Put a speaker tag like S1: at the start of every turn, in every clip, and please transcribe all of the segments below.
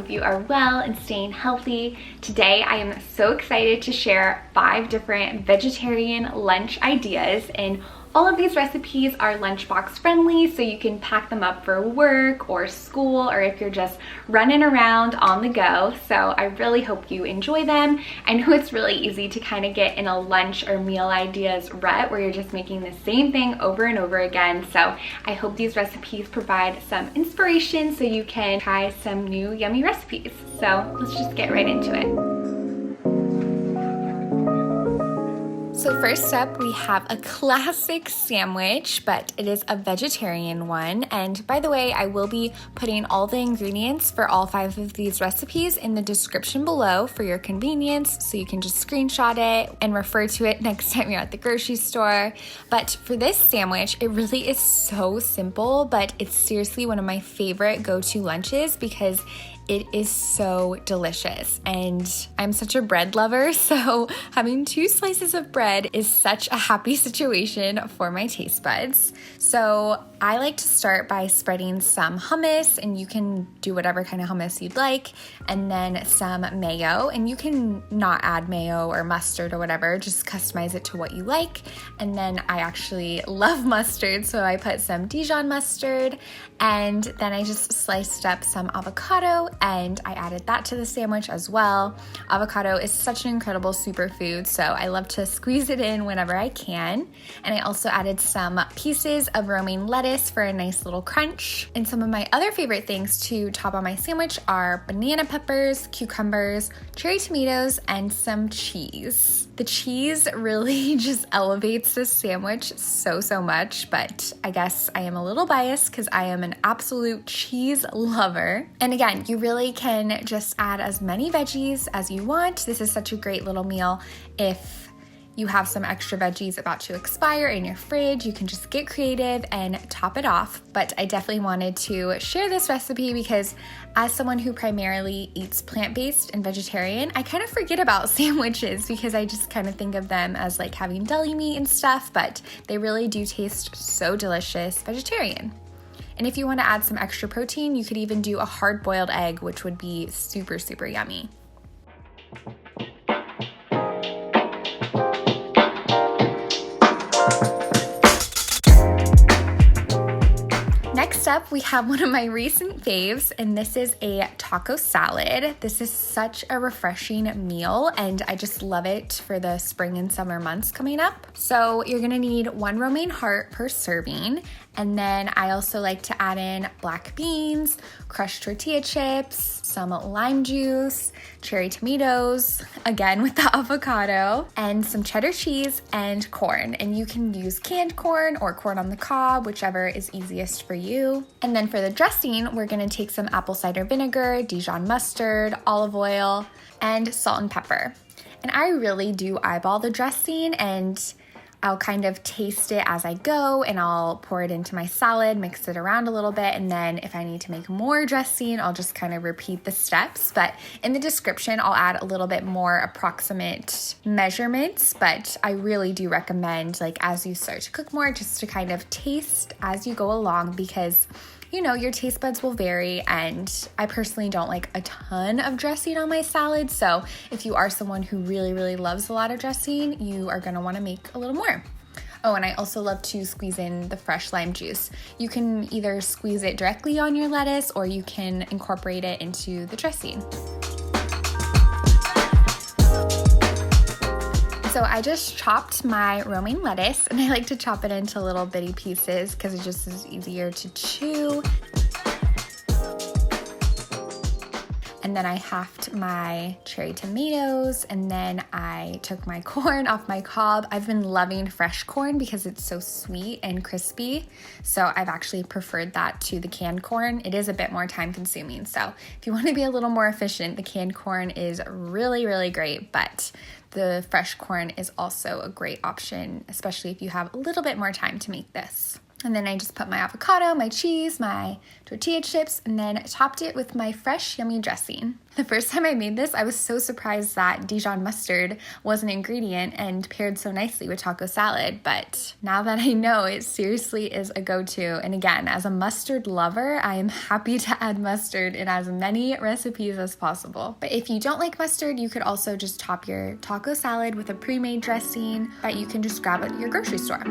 S1: hope you are well and staying healthy. Today I am so excited to share 5 different vegetarian lunch ideas, and all of these recipes are lunchbox friendly, so you can pack them up for work or school, or if you're just running around on the go. So I really hope you enjoy them. I know it's really easy to kind of get in a lunch or meal ideas rut where you're just making the same thing over and over again. So I hope these recipes provide some inspiration so you can try some new yummy recipes. So let's just get right into it. So first up, we have a classic sandwich, but it is a vegetarian one. And by the way, I will be putting all the ingredients for all 5 of these recipes in the description below for your convenience, so you can just screenshot it and refer to it next time you're at the grocery store. But for this sandwich, it really is so simple, but it's seriously one of my favorite go-to lunches because it is so delicious, and I'm such a bread lover, so having 2 slices of bread is such a happy situation for my taste buds. So I like to start by spreading some hummus, and you can do whatever kind of hummus you'd like, and then some mayo, and you can not add mayo or mustard or whatever, just customize it to what you like. And then I actually love mustard, so I put some Dijon mustard, and then I just sliced up some avocado and I added that to the sandwich as well. Avocado is such an incredible superfood, so I love to squeeze it in whenever I can. And I also added some pieces of romaine lettuce for a nice little crunch. And some of my other favorite things to top on my sandwich are banana peppers, cucumbers, cherry tomatoes, and some cheese. The cheese really just elevates this sandwich so much, but I guess I am a little biased because I am an absolute cheese lover. And again, you really can just add as many veggies as you want. This is such a great little meal if you have some extra veggies about to expire in your fridge. You can just get creative and top it off. But I definitely wanted to share this recipe because as someone who primarily eats plant-based and vegetarian, I kind of forget about sandwiches because I just kind of think of them as like having deli meat and stuff, but they really do taste so delicious vegetarian. And if you want to add some extra protein, you could even do a hard-boiled egg, which would be super yummy. Next up, we have one of my recent faves, and this is a taco salad. This is such a refreshing meal, and I just love it for the spring and summer months coming up. So you're gonna need 1 romaine heart per serving, and then I also like to add in black beans, crushed tortilla chips, some lime juice, cherry tomatoes, again with the avocado, and some cheddar cheese and corn. And you can use canned corn or corn on the cob, whichever is easiest for you. And then for the dressing, we're gonna take some apple cider vinegar, Dijon mustard, olive oil, and salt and pepper. And I really do eyeball the dressing, and I'll kind of taste it as I go, and I'll pour it into my salad, mix it around a little bit, and then if I need to make more dressing, I'll just kind of repeat the steps. But in the description, I'll add a little bit more approximate measurements, but I really do recommend, like, as you start to cook more, just to kind of taste as you go along, because you know, your taste buds will vary, and I personally don't like a ton of dressing on my salad, so if you are someone who really loves a lot of dressing, you are gonna wanna make a little more. Oh, and I also love to squeeze in the fresh lime juice. You can either squeeze it directly on your lettuce, or you can incorporate it into the dressing. So I just chopped my romaine lettuce, and I like to chop it into little bitty pieces because it just is easier to chew. And then I halved my cherry tomatoes, and then I took my corn off my cob. I've been loving fresh corn because it's so sweet and crispy, so I've actually preferred that to the canned corn. It is a bit more time consuming, so if you want to be a little more efficient, the canned corn is really great, but the fresh corn is also a great option, especially if you have a little bit more time to make this. And then I just put my avocado, my cheese, my tortilla chips, and then topped it with my fresh, yummy dressing. The first time I made this, I was so surprised that Dijon mustard was an ingredient and paired so nicely with taco salad. But now that I know, it seriously is a go-to. And again, as a mustard lover, I am happy to add mustard in as many recipes as possible. But if you don't like mustard, you could also just top your taco salad with a pre-made dressing that you can just grab at your grocery store.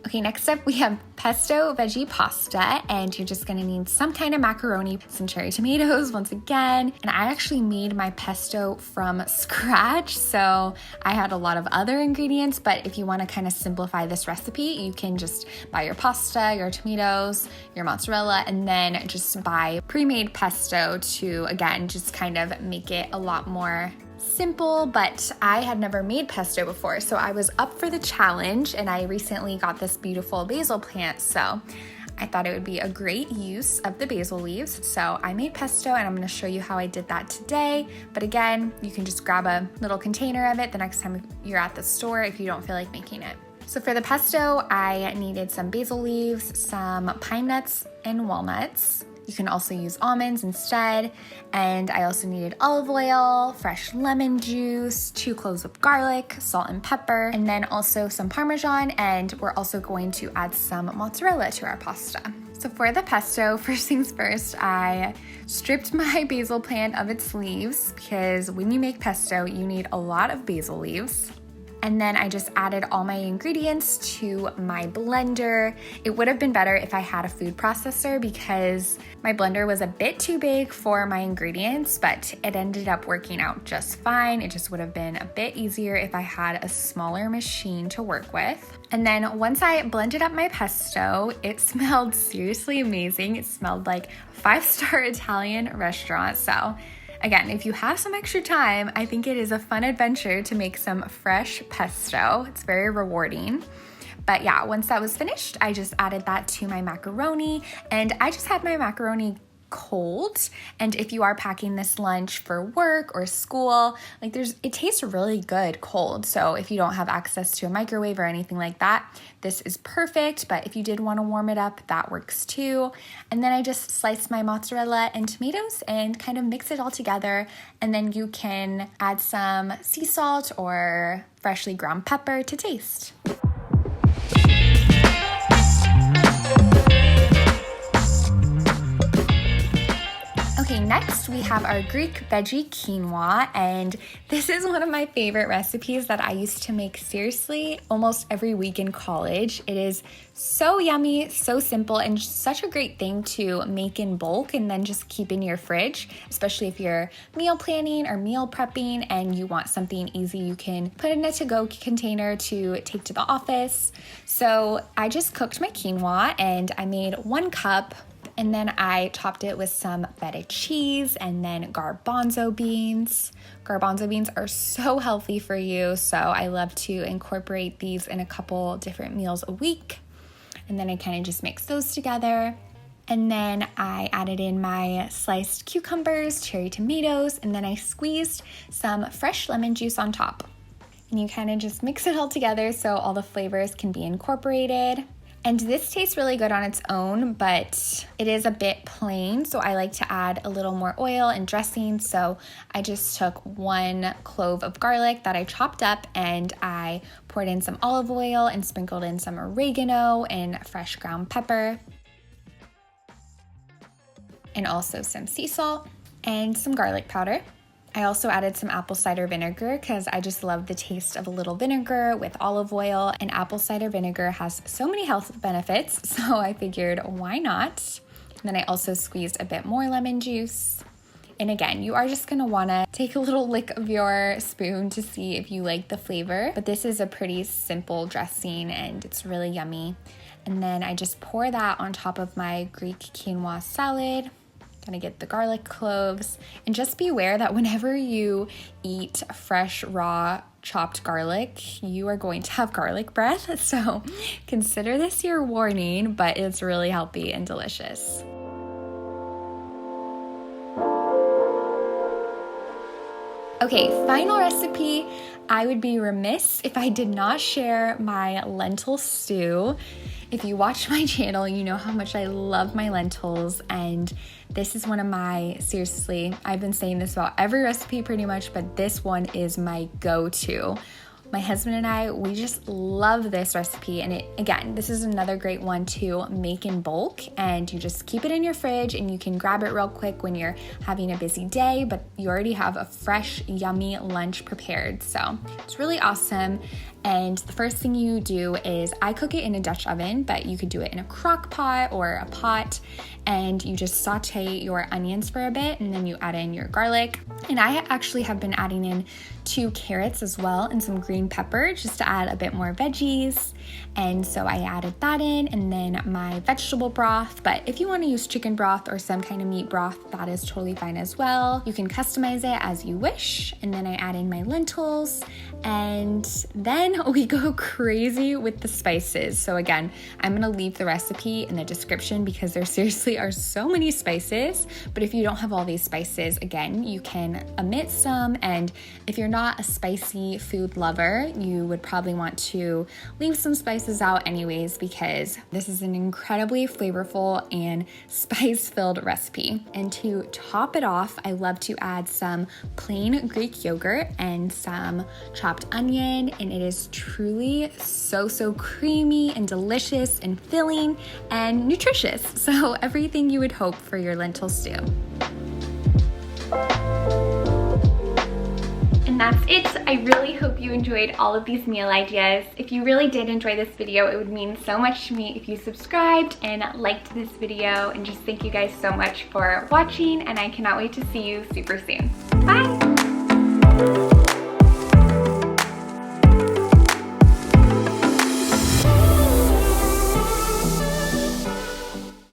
S1: Okay, next up we have pesto veggie pasta, and you're just gonna need some kind of macaroni, some cherry tomatoes once again. And I actually made my pesto from scratch, so I had a lot of other ingredients, but if you wanna kind of simplify this recipe, you can just buy your pasta, your tomatoes, your mozzarella, and then just buy pre-made pesto to, again, just kind of make it a lot more simple. But I had never made pesto before, so I was up for the challenge, and I recently got this beautiful basil plant, so I thought it would be a great use of the basil leaves. So I made pesto, and I'm going to show you how I did that today. But again, you can just grab a little container of it the next time you're at the store if you don't feel like making it. So for the pesto, I needed some basil leaves, some pine nuts and walnuts. You can also use almonds instead. And I also needed olive oil, fresh lemon juice, 2 cloves of garlic, salt and pepper, and then also some parmesan. And we're also going to add some mozzarella to our pasta. So for the pesto, first things first, I stripped my basil plant of its leaves because when you make pesto, you need a lot of basil leaves. And then I just added all my ingredients to my blender. It would have been better if I had a food processor because my blender was a bit too big for my ingredients, but it ended up working out just fine. It just would have been a bit easier if I had a smaller machine to work with. And then once I blended up my pesto, it smelled seriously amazing. It smelled like a 5-star Italian restaurant. So again, if you have some extra time, I think it is a fun adventure to make some fresh pesto. It's very rewarding. But yeah, once that was finished, I just added that to my macaroni, and I just had my macaroni cold. And if you are packing this lunch for work or school, it tastes really good cold. So if you don't have access to a microwave or anything like that, this is perfect. But if you did want to warm it up, that works too. And then I just sliced my mozzarella and tomatoes and kind of mix it all together. And then you can add some sea salt or freshly ground pepper to taste. Okay, next we have our Greek veggie quinoa, and this is one of my favorite recipes that I used to make seriously almost every week in college. It is so yummy, so simple, and such a great thing to make in bulk and then just keep in your fridge, especially if you're meal planning or meal prepping and you want something easy you can put in a to-go container to take to the office. So I just cooked my quinoa and I made 1 cup. And then I topped it with some feta cheese and then garbanzo beans. Garbanzo beans are so healthy for you, so I love to incorporate these in a couple different meals a week. And then I kind of just mix those together. And then I added in my sliced cucumbers, cherry tomatoes, and then I squeezed some fresh lemon juice on top. And you kind of just mix it all together so all the flavors can be incorporated. And this tastes really good on its own, but it is a bit plain, so I like to add a little more oil and dressing. So I just took 1 clove of garlic that I chopped up, and I poured in some olive oil and sprinkled in some oregano and fresh ground pepper, and also some sea salt and some garlic powder. I also added some apple cider vinegar because I just love the taste of a little vinegar with olive oil, and apple cider vinegar has so many health benefits, so I figured why not? And then I also squeezed a bit more lemon juice. And again, you are just gonna wanna take a little lick of your spoon to see if you like the flavor, but this is a pretty simple dressing and it's really yummy. And then I just pour that on top of my Greek quinoa salad. Gonna get the garlic cloves, and just beware that whenever you eat fresh, raw, chopped garlic, you are going to have garlic breath. So consider this your warning, but it's really healthy and delicious. Okay, final recipe. I would be remiss if I did not share my lentil stew. If you watch my channel, you know how much I love my lentils, and this is one of my, seriously, I've been saying this about every recipe pretty much, but this one is my go-to. My husband and I, we just love this recipe, and again, this is another great one to make in bulk, and you just keep it in your fridge and you can grab it real quick when you're having a busy day, but you already have a fresh, yummy lunch prepared. So it's really awesome. And the first thing you do is, I cook it in a Dutch oven, but you could do it in a crock pot or a pot, and you just saute your onions for a bit, and then you add in your garlic. And I actually have been adding in 2 carrots as well and some green pepper just to add a bit more veggies. And so I added that in, and then my vegetable broth. But if you want to use chicken broth or some kind of meat broth, that is totally fine as well. You can customize it as you wish. And then I add in my lentils, and then we go crazy with the spices. So again, I'm gonna leave the recipe in the description because there seriously are so many spices. But if you don't have all these spices, again, you can omit some. And if you're not a spicy food lover, you would probably want to leave some spices out anyways, because this is an incredibly flavorful and spice-filled recipe. And to top it off, I love to add some plain Greek yogurt and some chopped onion, and it is truly so creamy and delicious and filling and nutritious. So everything you would hope for your lentil stew. And that's it. I really hope you enjoyed all of these meal ideas. If you really did enjoy this video, it would mean so much to me if you subscribed and liked this video. And just thank you guys so much for watching, and I cannot wait to see you super soon. Bye!